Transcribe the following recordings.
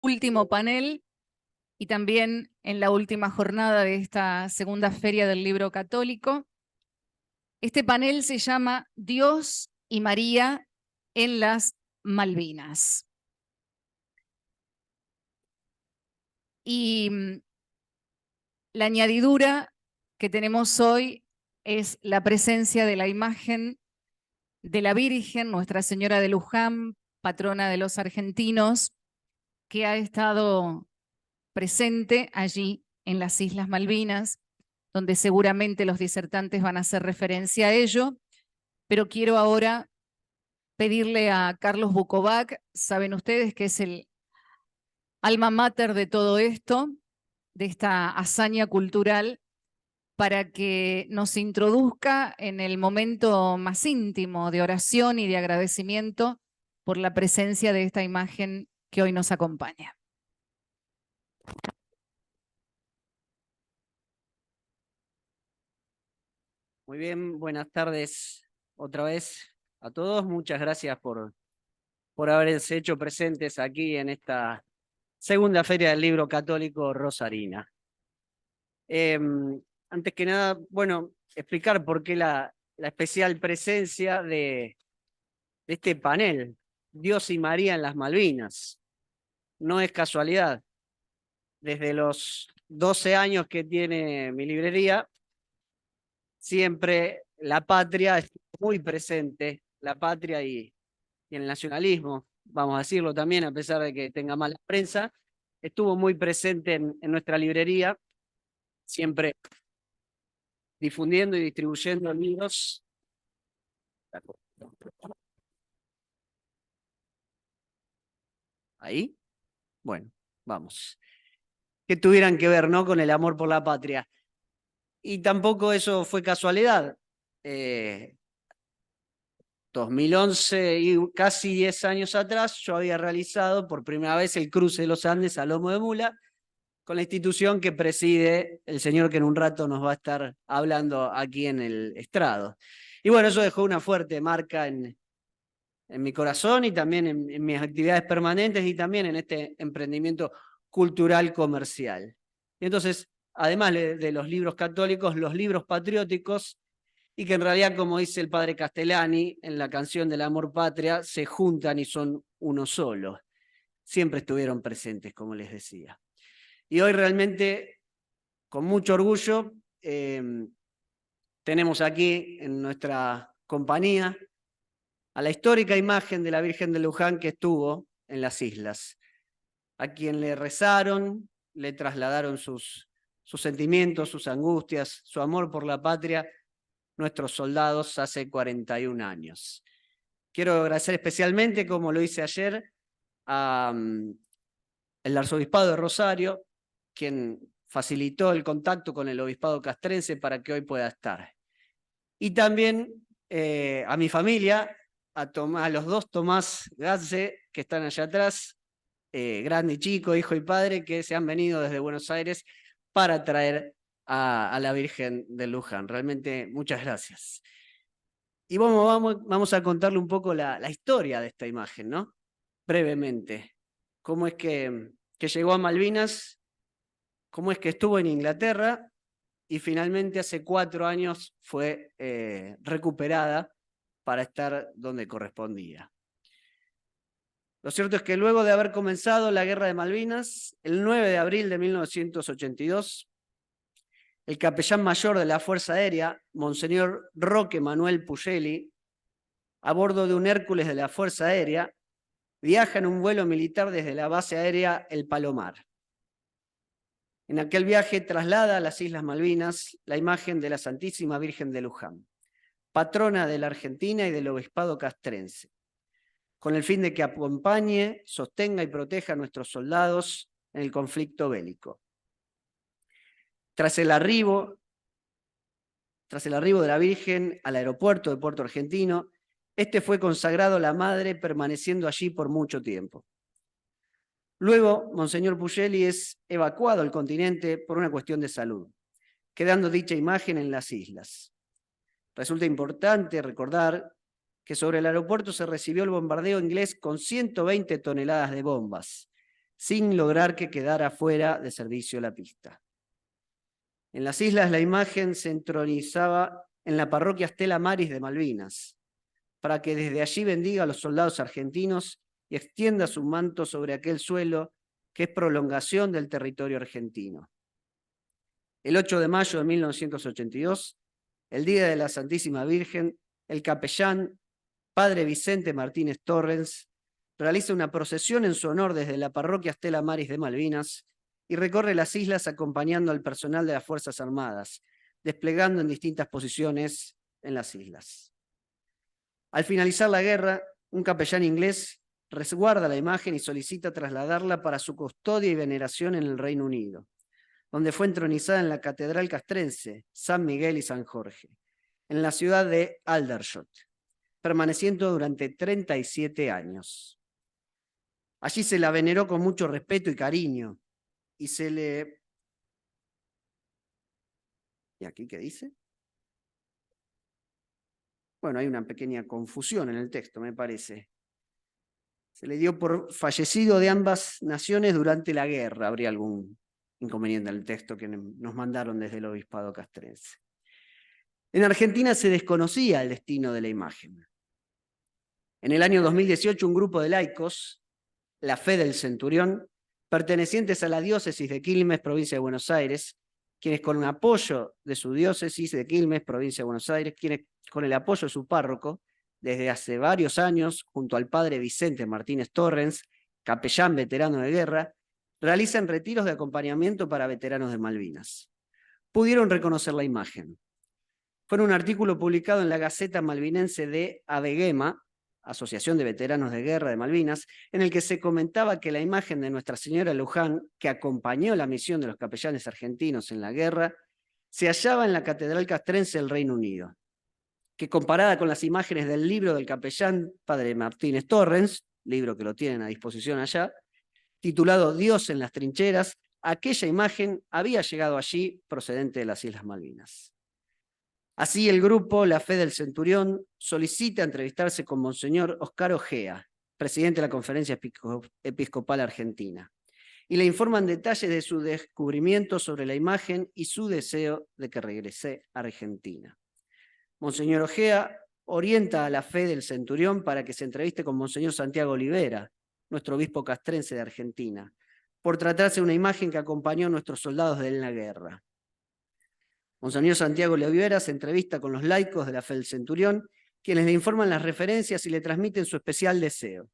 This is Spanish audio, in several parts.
último panel y también en la última jornada de esta segunda Feria del Libro Católico. Este panel se llama Dios y María en las Malvinas. Y la añadidura que tenemos hoy es la presencia de la imagen de la Virgen, Nuestra Señora de Luján, patrona de los argentinos, que ha estado presente allí en las Islas Malvinas, donde seguramente los disertantes van a hacer referencia a ello, pero quiero ahora pedirle a Carlos Bukovac, saben ustedes que es el alma mater de todo esto, de esta hazaña cultural, para que nos introduzca en el momento más íntimo de oración y de agradecimiento por la presencia de esta imagen que hoy nos acompaña. Muy bien, buenas tardes otra vez a todos. Muchas gracias por haberse hecho presentes aquí en esta segunda Feria del Libro Católico Rosarina. Antes que nada, bueno, explicar por qué la especial presencia de este panel, Dios y María en las Malvinas. No es casualidad. Desde los 12 años que tiene mi librería, siempre la patria es muy presente, la patria y el nacionalismo, vamos a decirlo también, a pesar de que tenga mala prensa, estuvo muy presente en nuestra librería, siempre difundiendo y distribuyendo libros. Ahí, bueno, vamos. Que tuvieran que ver, ¿no?, con el amor por la patria. Y tampoco eso fue casualidad. 2011 y casi 10 años atrás, yo había realizado por primera vez el cruce de los Andes a lomo de mula con la institución que preside el señor que en un rato nos va a estar hablando aquí en el estrado. Y bueno, eso dejó una fuerte marca en mi corazón y también en mis actividades permanentes y también en este emprendimiento cultural comercial. Y entonces, además de los libros católicos, los libros patrióticos, y que en realidad, como dice el padre Castellani en la canción del amor patria, se juntan y son uno solo. Siempre estuvieron presentes, como les decía. Y hoy realmente, con mucho orgullo, tenemos aquí en nuestra compañía a la histórica imagen de la Virgen de Luján que estuvo en las islas, a quien le rezaron, le trasladaron sus sentimientos, sus angustias, su amor por la patria, nuestros soldados hace 41 años. Quiero agradecer especialmente, como lo hice ayer, al arzobispado de Rosario, quien facilitó el contacto con el obispado castrense para que hoy pueda estar. Y también a mi familia, a los dos Tomás Gatze, que están allá atrás, grande y chico, hijo y padre, que se han venido desde Buenos Aires para traer a la Virgen de Luján. Realmente muchas gracias. Y vamos a contarle un poco la historia de esta imagen, ¿no? Brevemente. Cómo es que llegó a Malvinas, cómo es que estuvo en Inglaterra y finalmente hace 4 años fue recuperada para estar donde correspondía. Lo cierto es que luego de haber comenzado la Guerra de Malvinas, el 9 de abril de 1982, el capellán mayor de la Fuerza Aérea, Monseñor Roque Manuel Pugeli, a bordo de un Hércules de la Fuerza Aérea, viaja en un vuelo militar desde la base aérea El Palomar. En aquel viaje traslada a las Islas Malvinas la imagen de la Santísima Virgen de Luján, patrona de la Argentina y del obispado castrense, con el fin de que acompañe, sostenga y proteja a nuestros soldados en el conflicto bélico. Tras el arribo de la Virgen al aeropuerto de Puerto Argentino, este fue consagrado a la Madre, permaneciendo allí por mucho tiempo. Luego, Monseñor Pugeli es evacuado al continente por una cuestión de salud, quedando dicha imagen en las islas. Resulta importante recordar que sobre el aeropuerto se recibió el bombardeo inglés con 120 toneladas de bombas, sin lograr que quedara fuera de servicio la pista. En las islas la imagen se entronizaba en la parroquia Stella Maris de Malvinas, para que desde allí bendiga a los soldados argentinos y extienda su manto sobre aquel suelo que es prolongación del territorio argentino. El 8 de mayo de 1982, el Día de la Santísima Virgen, el capellán Padre Vicente Martínez Torrens realiza una procesión en su honor desde la parroquia Stella Maris de Malvinas y recorre las islas acompañando al personal de las Fuerzas Armadas, desplegando en distintas posiciones en las islas. Al finalizar la guerra, un capellán inglés resguarda la imagen y solicita trasladarla para su custodia y veneración en el Reino Unido, donde fue entronizada en la Catedral Castrense, San Miguel y San Jorge, en la ciudad de Aldershot, permaneciendo durante 37 años. Allí se la veneró con mucho respeto y cariño, y se le... ¿Y aquí qué dice? Bueno, hay una pequeña confusión en el texto, me parece. Se le dio por fallecido de ambas naciones durante la guerra. Habría algún inconveniente en el texto que nos mandaron desde el obispado castrense. En Argentina se desconocía el destino de la imagen. En el año 2018, un grupo de laicos, la Fe del Centurión, pertenecientes a la diócesis de Quilmes, provincia de Buenos Aires, quienes con el apoyo de su diócesis de Quilmes, provincia de Buenos Aires, quienes con el apoyo de su párroco, desde hace varios años, junto al padre Vicente Martínez Torrens, capellán veterano de guerra, realizan retiros de acompañamiento para veteranos de Malvinas. Pudieron reconocer la imagen. Fue en un artículo publicado en la Gaceta Malvinense de Adeguema, Asociación de Veteranos de Guerra de Malvinas, en el que se comentaba que la imagen de Nuestra Señora Luján, que acompañó la misión de los capellanes argentinos en la guerra, se hallaba en la Catedral Castrense del Reino Unido, que comparada con las imágenes del libro del capellán Padre Martínez Torrens, libro que lo tienen a disposición allá, titulado Dios en las trincheras, aquella imagen había llegado allí procedente de las Islas Malvinas. Así el grupo La Fe del Centurión solicita entrevistarse con Monseñor Oscar Ojea, presidente de la Conferencia Episcopal Argentina, y le informan detalles de su descubrimiento sobre la imagen y su deseo de que regrese a Argentina. Monseñor Ojea orienta a La Fe del Centurión para que se entreviste con Monseñor Santiago Olivera, nuestro obispo castrense de Argentina, por tratarse de una imagen que acompañó a nuestros soldados en la guerra. Monseñor Santiago Olivera se entrevista con los laicos de la Fe del Centurión, quienes le informan las referencias y le transmiten su especial deseo.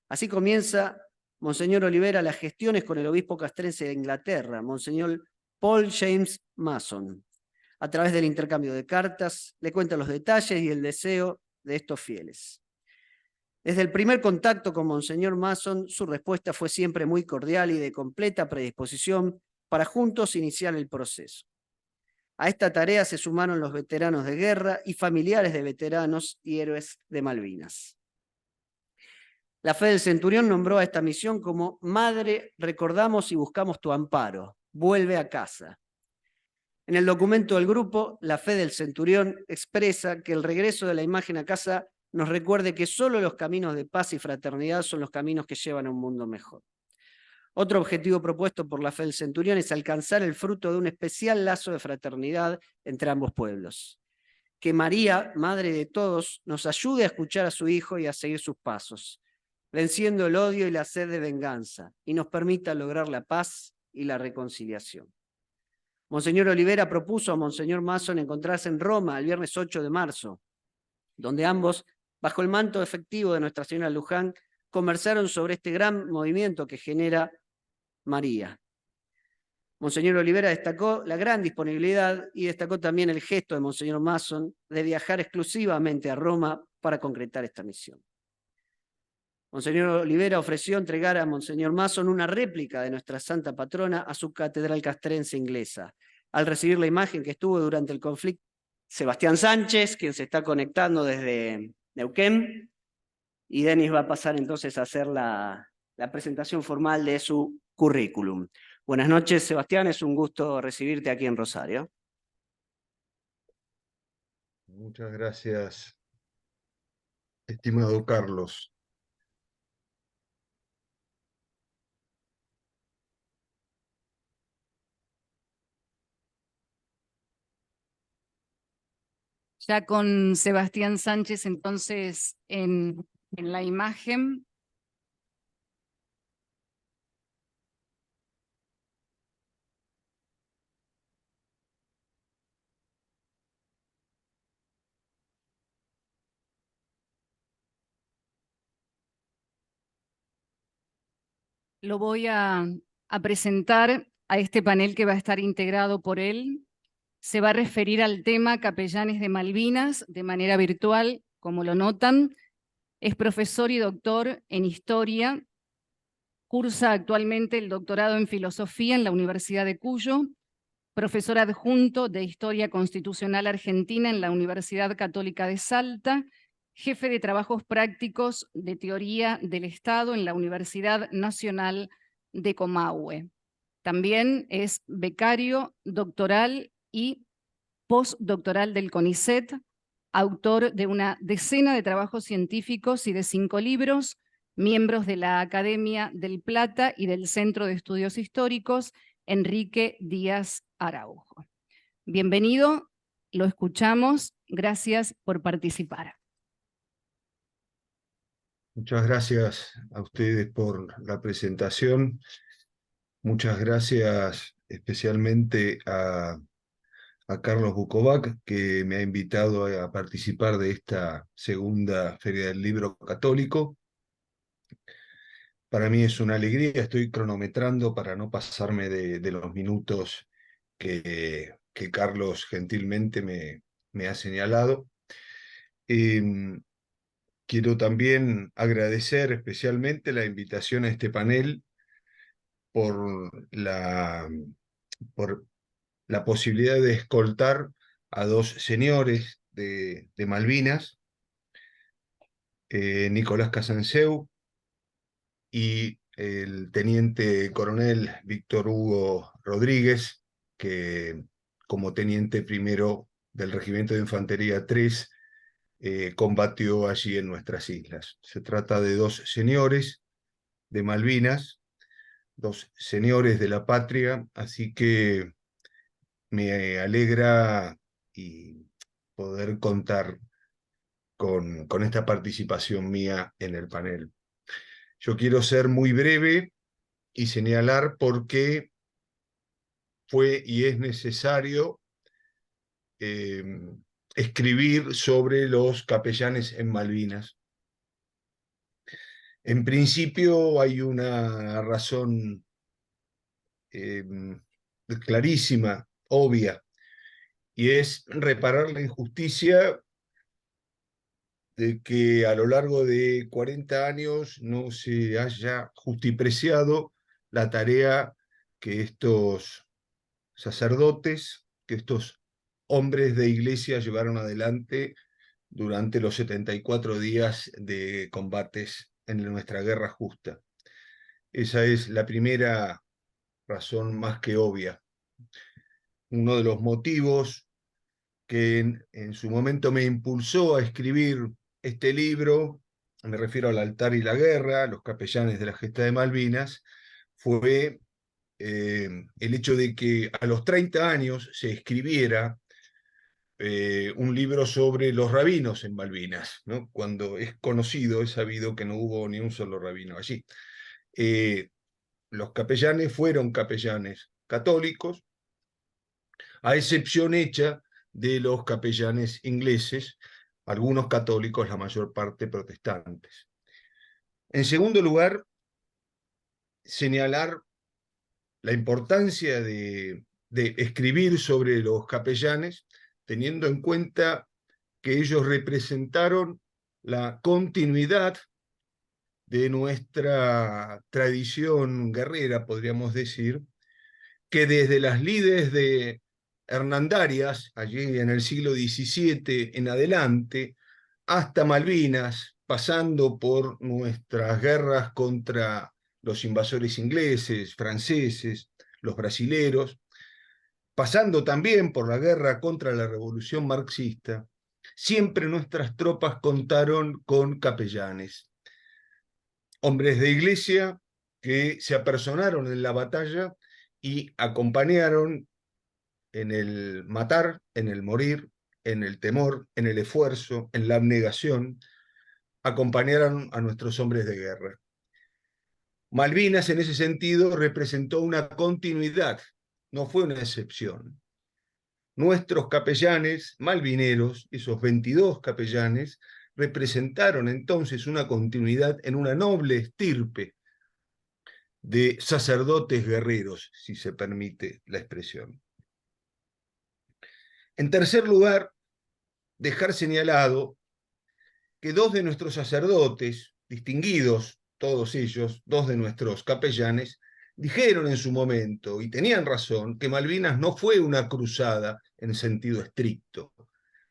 Así comienza Monseñor Olivera las gestiones con el obispo castrense de Inglaterra, Monseñor Paul James Mason. A través del intercambio de cartas, le cuenta los detalles y el deseo de estos fieles. Desde el primer contacto con Monseñor Mason, su respuesta fue siempre muy cordial y de completa predisposición para juntos iniciar el proceso. A esta tarea se sumaron los veteranos de guerra y familiares de veteranos y héroes de Malvinas. La Fe del Centurión nombró a esta misión como Madre, recordamos y buscamos tu amparo, vuelve a casa. En el documento del grupo, La Fe del Centurión expresa que el regreso de la imagen a casa nos recuerde que solo los caminos de paz y fraternidad son los caminos que llevan a un mundo mejor. Otro objetivo propuesto por la Fe del Centurión es alcanzar el fruto de un especial lazo de fraternidad entre ambos pueblos. Que María, Madre de todos, nos ayude a escuchar a su Hijo y a seguir sus pasos, venciendo el odio y la sed de venganza, y nos permita lograr la paz y la reconciliación. Monseñor Olivera propuso a Monseñor Mason encontrarse en Roma el viernes 8 de marzo, donde ambos, bajo el manto efectivo de Nuestra Señora Luján, conversaron sobre este gran movimiento que genera María. Monseñor Olivera destacó la gran disponibilidad y destacó también el gesto de Monseñor Mason de viajar exclusivamente a Roma para concretar esta misión. Monseñor Olivera ofreció entregar a Monseñor Mason una réplica de nuestra santa patrona a su catedral castrense inglesa. Al recibir la imagen que estuvo durante el conflicto, Sebastián Sánchez, quien se está conectando desde Neuquén, y Denis va a pasar entonces a hacer la presentación formal de su currículum. Buenas noches, Sebastián, es un gusto recibirte aquí en Rosario. Muchas gracias, estimado Carlos. Ya con Sebastián Sánchez entonces en la imagen. Lo voy a presentar a este panel que va a estar integrado por él. Se va a referir al tema Capellanes de Malvinas de manera virtual, como lo notan. Es profesor y doctor en Historia. Cursa actualmente el doctorado en Filosofía en la Universidad de Cuyo. Profesor adjunto de Historia Constitucional Argentina en la Universidad Católica de Salta. Jefe de Trabajos Prácticos de Teoría del Estado en la Universidad Nacional de Comahue. También es becario doctoral y postdoctoral del CONICET, autor de una decena de trabajos científicos y de 5 libros, miembros de la Academia del Plata y del Centro de Estudios Históricos, Enrique Díaz Araujo. Bienvenido, lo escuchamos, gracias por participar. Muchas gracias a ustedes por la presentación. Muchas gracias especialmente a Carlos Bukovac, que me ha invitado a participar de esta segunda Feria del Libro Católico. Para mí es una alegría, estoy cronometrando para no pasarme de los minutos que Carlos gentilmente me ha señalado. Quiero también agradecer especialmente la invitación a este panel por por la posibilidad de escoltar a 2 señores de Malvinas, Nicolás Casanseu y el teniente coronel Víctor Hugo Rodríguez, que como teniente primero del Regimiento de Infantería 3 combatió allí en nuestras islas. Se trata de 2 señores de Malvinas, 2 señores de la patria, así que me alegra y poder contar con esta participación mía en el panel. Yo quiero ser muy breve y señalar por qué fue y es necesario escribir sobre los capellanes en Malvinas. En principio hay una razón clarísima, obvia, y es reparar la injusticia de que a lo largo de 40 años no se haya justipreciado la tarea que estos sacerdotes, que estos hombres de iglesia llevaron adelante durante los 74 días de combates en nuestra guerra justa. Esa es la primera razón más que obvia. Uno de los motivos que en su momento me impulsó a escribir este libro, me refiero al altar y la guerra, los capellanes de la gesta de Malvinas, fue el hecho de que a los 30 años se escribiera un libro sobre los rabinos en Malvinas, ¿no? Cuando es conocido, es sabido que no hubo ni un solo rabino allí. Los capellanes fueron capellanes católicos, a excepción hecha de los capellanes ingleses, algunos católicos, la mayor parte protestantes. En segundo lugar, señalar la importancia de escribir sobre los capellanes, teniendo en cuenta que ellos representaron la continuidad de nuestra tradición guerrera, podríamos decir, que desde las lides de Hernandarias, allí en el siglo XVII en adelante, hasta Malvinas, pasando por nuestras guerras contra los invasores ingleses, franceses, los brasileros, pasando también por la guerra contra la revolución marxista, siempre nuestras tropas contaron con capellanes, hombres de iglesia que se apersonaron en la batalla y acompañaron en el matar, en el morir, en el temor, en el esfuerzo, en la abnegación, acompañaron a nuestros hombres de guerra. Malvinas, en ese sentido, representó una continuidad, no fue una excepción. Nuestros capellanes malvineros, esos 22 capellanes, representaron entonces una continuidad en una noble estirpe de sacerdotes guerreros, si se permite la expresión. En tercer lugar, dejar señalado que dos de nuestros sacerdotes, distinguidos todos ellos, dos de nuestros capellanes, dijeron en su momento, y tenían razón, que Malvinas no fue una cruzada en sentido estricto.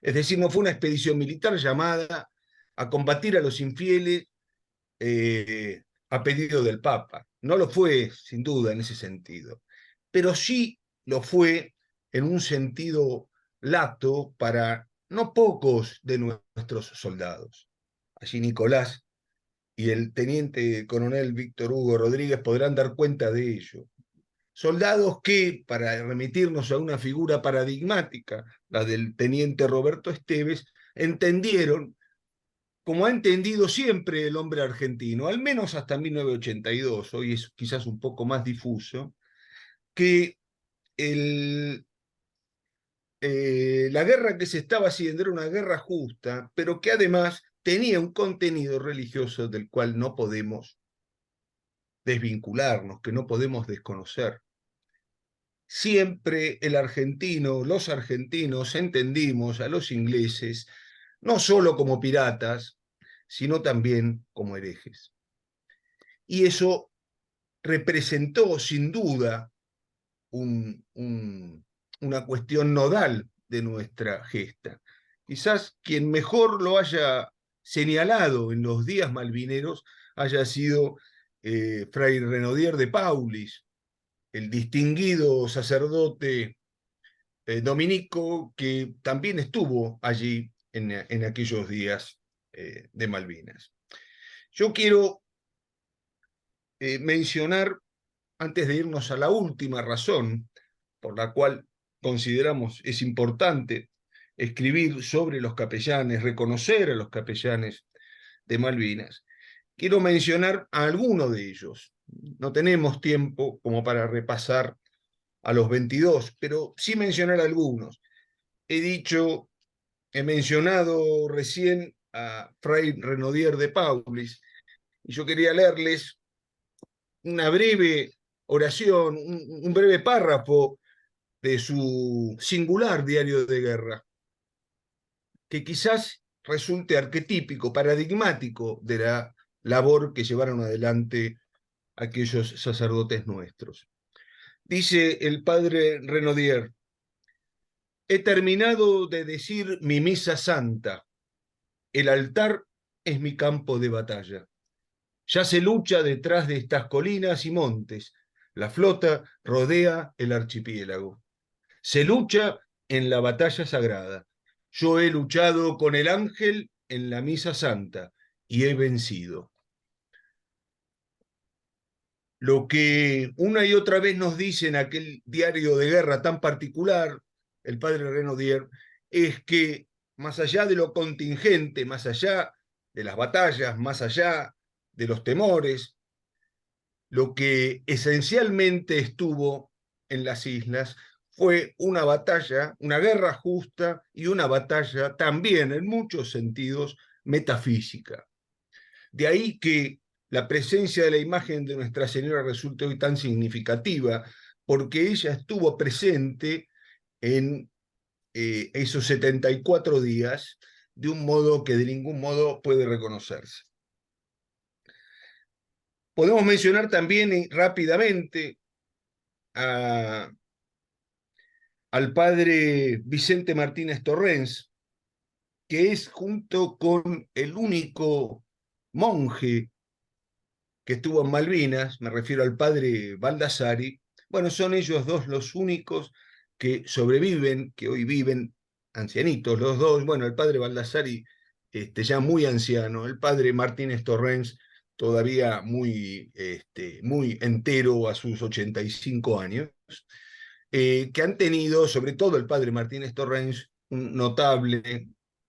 Es decir, no fue una expedición militar llamada a combatir a los infieles a pedido del Papa. No lo fue, sin duda, en ese sentido. Pero sí lo fue en un sentido lato para no pocos de nuestros soldados. Allí Nicolás y el teniente coronel Víctor Hugo Rodríguez podrán dar cuenta de ello. Soldados que, para remitirnos a una figura paradigmática, la del teniente Roberto Esteves, entendieron, como ha entendido siempre el hombre argentino, al menos hasta 1982, hoy es quizás un poco más difuso, que la guerra que se estaba haciendo era una guerra justa, pero que además tenía un contenido religioso del cual no podemos desvincularnos, que no podemos desconocer. Siempre el argentino, los argentinos entendimos a los ingleses no solo como piratas, sino también como herejes. Y eso representó sin duda una cuestión nodal de nuestra gesta. Quizás quien mejor lo haya señalado en los días malvineros haya sido Fray Renaudier de Paulis, el distinguido sacerdote dominico que también estuvo allí en aquellos días de Malvinas. Yo quiero mencionar, antes de irnos a la última razón por la cual consideramos es importante escribir sobre los capellanes, reconocer a los capellanes de Malvinas, quiero mencionar a alguno de ellos. No tenemos tiempo como para repasar a los 22, pero sí mencionar algunos. He mencionado recién a Fray Renaudier de Paulis, y yo quería leerles una breve oración, un breve párrafo de su singular diario de guerra, que quizás resulte arquetípico, paradigmático de la labor que llevaron adelante aquellos sacerdotes nuestros. Dice el padre Renaudier: he terminado de decir mi misa santa, el altar es mi campo de batalla. Ya se lucha detrás de estas colinas y montes, la flota rodea el archipiélago. Se lucha en la batalla sagrada. Yo he luchado con el ángel en la misa santa y he vencido. Lo que una y otra vez nos dice en aquel diario de guerra tan particular, el padre Renaudier, es que más allá de lo contingente, más allá de las batallas, más allá de los temores, lo que esencialmente estuvo en las islas fue una batalla, una guerra justa y una batalla también en muchos sentidos metafísica. De ahí que la presencia de la imagen de Nuestra Señora resulte hoy tan significativa, porque ella estuvo presente en esos 74 días de un modo que de ningún modo puede reconocerse. Podemos mencionar también rápidamente al padre Vicente Martínez Torrens, que es, junto con el único monje que estuvo en Malvinas, me refiero al padre Baldassari, bueno, son ellos dos los únicos que sobreviven, que hoy viven, ancianitos los dos. Bueno, el padre Baldassari ya muy anciano, el padre Martínez Torrens todavía muy entero a sus 85 años, que han tenido, sobre todo el padre Martínez Torrens, un notable,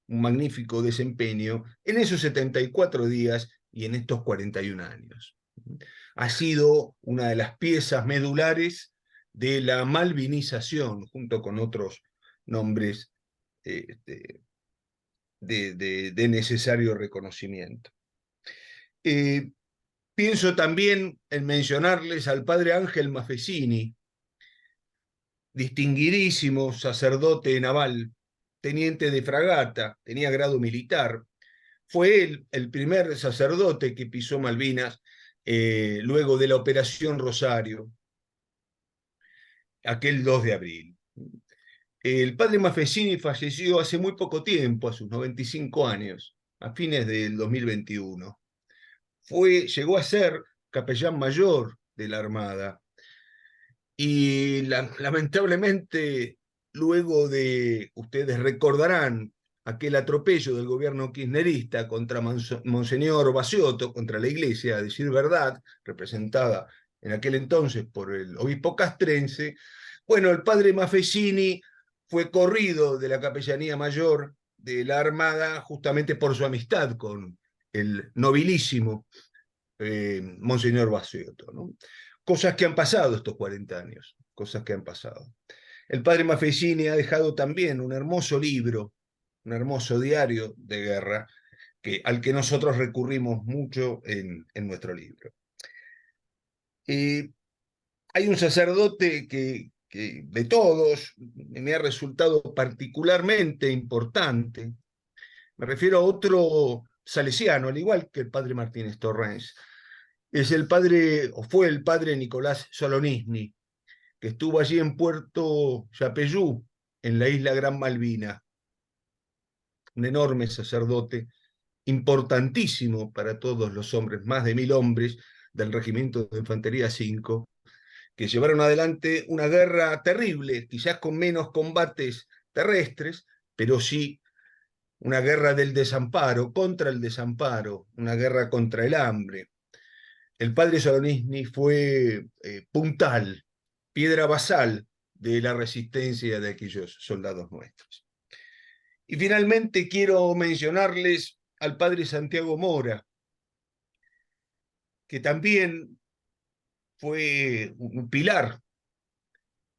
un magnífico desempeño en esos 74 días y en estos 41 años. Ha sido una de las piezas medulares de la malvinización, junto con otros nombres de necesario reconocimiento. Pienso también en mencionarles al padre Ángel Maffesini, distinguidísimo sacerdote naval, teniente de fragata, tenía grado militar. Fue él el primer sacerdote que pisó Malvinas luego de la Operación Rosario, aquel 2 de abril. El padre Maffesini falleció hace muy poco tiempo, a sus 95 años, a fines del 2021. Llegó a ser capellán mayor de la Armada y lamentablemente luego de, ustedes recordarán, aquel atropello del gobierno kirchnerista contra Monseñor Baciotto, contra la iglesia, a decir verdad, representada en aquel entonces por el obispo castrense, bueno, el padre Maffesini fue corrido de la capellanía mayor de la Armada justamente por su amistad con el nobilísimo Monseñor Baciotto, ¿no? Cosas que han pasado estos 40 años, cosas que han pasado. El padre Maffesini ha dejado también un hermoso libro, un hermoso diario de guerra, al que nosotros recurrimos mucho en nuestro libro. Hay un sacerdote que de todos me ha resultado particularmente importante. Me refiero a otro salesiano, al igual que el padre Martínez Torrens. Es el padre, o fue el padre Nicolás Solonisny, que estuvo allí en Puerto Yapeyú, en la isla Gran Malvina. Un enorme sacerdote, importantísimo para todos los hombres, más de 1000 hombres del Regimiento de Infantería 5, que llevaron adelante una guerra terrible, quizás con menos combates terrestres, pero sí una guerra del desamparo, contra el desamparo, una guerra contra el hambre. El padre Solonisny fue puntal, piedra basal de la resistencia de aquellos soldados nuestros. Y finalmente quiero mencionarles al padre Santiago Mora, que también fue un pilar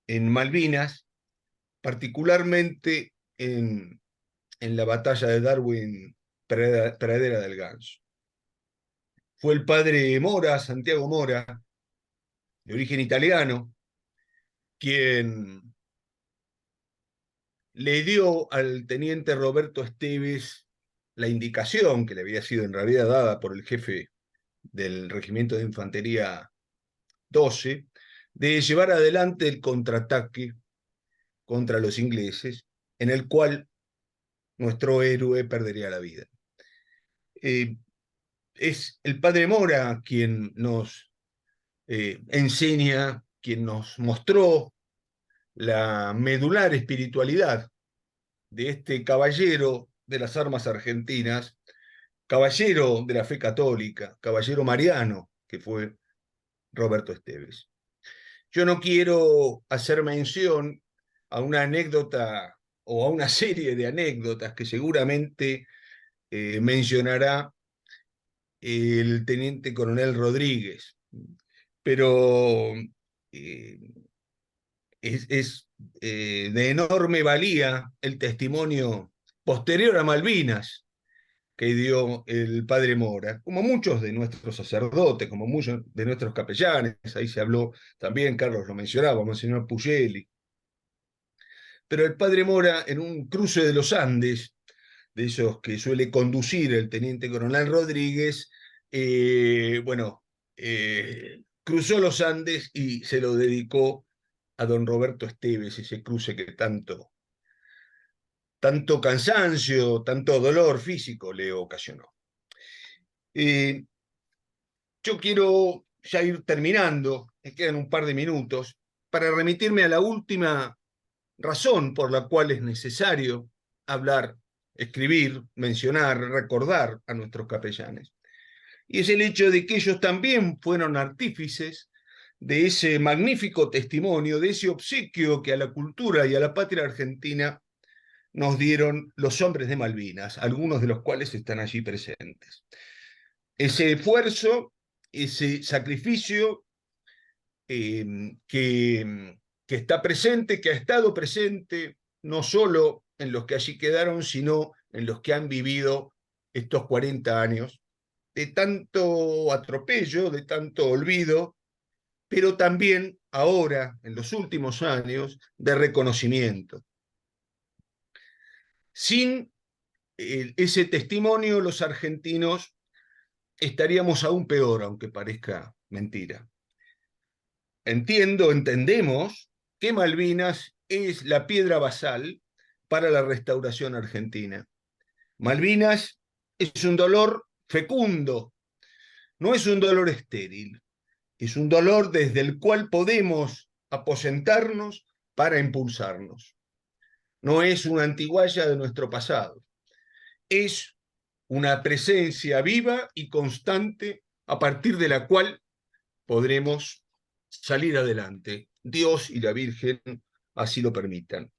en Malvinas, particularmente en la batalla de Darwin, Pradera del Ganso. Fue el padre Mora, Santiago Mora, de origen italiano, quien le dio al teniente Roberto Esteves la indicación, que le había sido en realidad dada por el jefe del Regimiento de Infantería 12, de llevar adelante el contraataque contra los ingleses, en el cual nuestro héroe perdería la vida. Es el padre Mora quien nos enseña, quien nos mostró la medular espiritualidad de este caballero de las armas argentinas, caballero de la fe católica, caballero mariano, que fue Roberto Esteves. Yo no quiero hacer mención a una anécdota o a una serie de anécdotas que seguramente mencionará el teniente coronel Rodríguez, pero es de enorme valía el testimonio posterior a Malvinas que dio el padre Mora, como muchos de nuestros sacerdotes, como muchos de nuestros capellanes. Ahí se habló también, Carlos lo mencionaba, Monseñor Pugeli. Pero el padre Mora, en un cruce de los Andes, de esos que suele conducir el teniente coronel Rodríguez, cruzó los Andes y se lo dedicó a don Roberto Esteves, ese cruce que tanto cansancio, tanto dolor físico le ocasionó. Yo quiero ya ir terminando, me quedan un par de minutos, para remitirme a la última razón por la cual es necesario hablar, escribir, mencionar, recordar a nuestros capellanes. Y es el hecho de que ellos también fueron artífices de ese magnífico testimonio, de ese obsequio que a la cultura y a la patria argentina nos dieron los hombres de Malvinas, algunos de los cuales están allí presentes. Ese esfuerzo, ese sacrificio que está presente, que ha estado presente, no solo en los que allí quedaron, sino en los que han vivido estos 40 años de tanto atropello, de tanto olvido, pero también ahora, en los últimos años, de reconocimiento. Sin ese testimonio, los argentinos estaríamos aún peor, aunque parezca mentira. Entendemos que Malvinas es la piedra basal para la restauración argentina. Malvinas es un dolor fecundo, no es un dolor estéril, es un dolor desde el cual podemos aposentarnos para impulsarnos. No es una antigualla de nuestro pasado, es una presencia viva y constante a partir de la cual podremos salir adelante. Dios y la Virgen así lo permitan.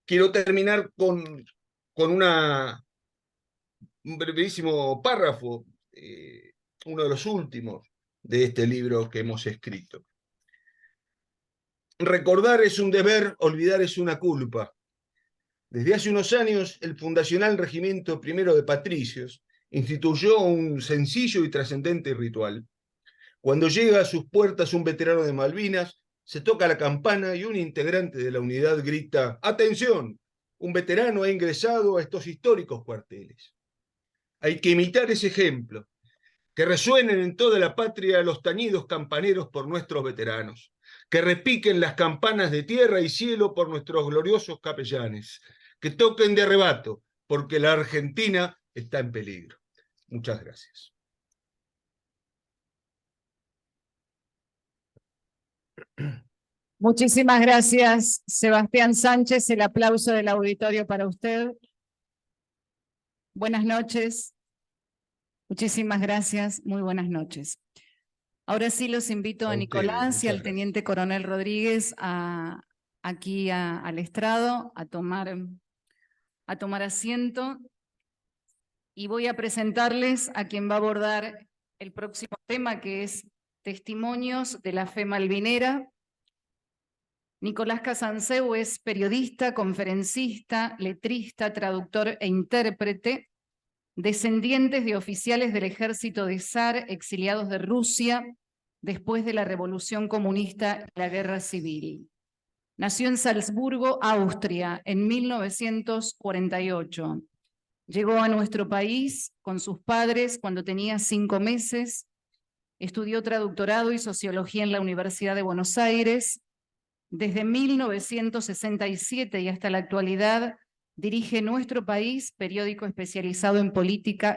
Quiero terminar con un brevísimo párrafo, uno de los últimos de este libro que hemos escrito. Recordar es un deber, olvidar es una culpa. Desde hace unos años, el fundacional Regimiento I de Patricios instituyó un sencillo y trascendente ritual. Cuando llega a sus puertas un veterano de Malvinas, se toca la campana y un integrante de la unidad grita: ¡atención! Un veterano ha ingresado a estos históricos cuarteles. Hay que imitar ese ejemplo, que resuenen en toda la patria los tañidos campaneros por nuestros veteranos, que repiquen las campanas de tierra y cielo por nuestros gloriosos capellanes, que toquen de arrebato, porque la Argentina está en peligro. Muchas gracias. Muchísimas gracias, Sebastián Sánchez. El aplauso del auditorio para usted. Buenas noches. Muchísimas gracias. Muy buenas noches. Ahora sí los invito a Nicolás y al teniente coronel Rodríguez aquí al estrado a tomar asiento. Y voy a presentarles a quien va a abordar el próximo tema, que es Testimonios de la Fe Malvinera. Nicolás Casanseu es periodista, conferencista, letrista, traductor e intérprete, descendientes de oficiales del ejército de zar exiliados de Rusia después de la Revolución Comunista y la Guerra Civil. Nació en Salzburgo, Austria, en 1948. Llegó a nuestro país con sus padres cuando tenía 5 meses. Estudió traductorado y sociología en la Universidad de Buenos Aires. Desde 1967 y hasta la actualidad dirige Nuestro País, periódico especializado en política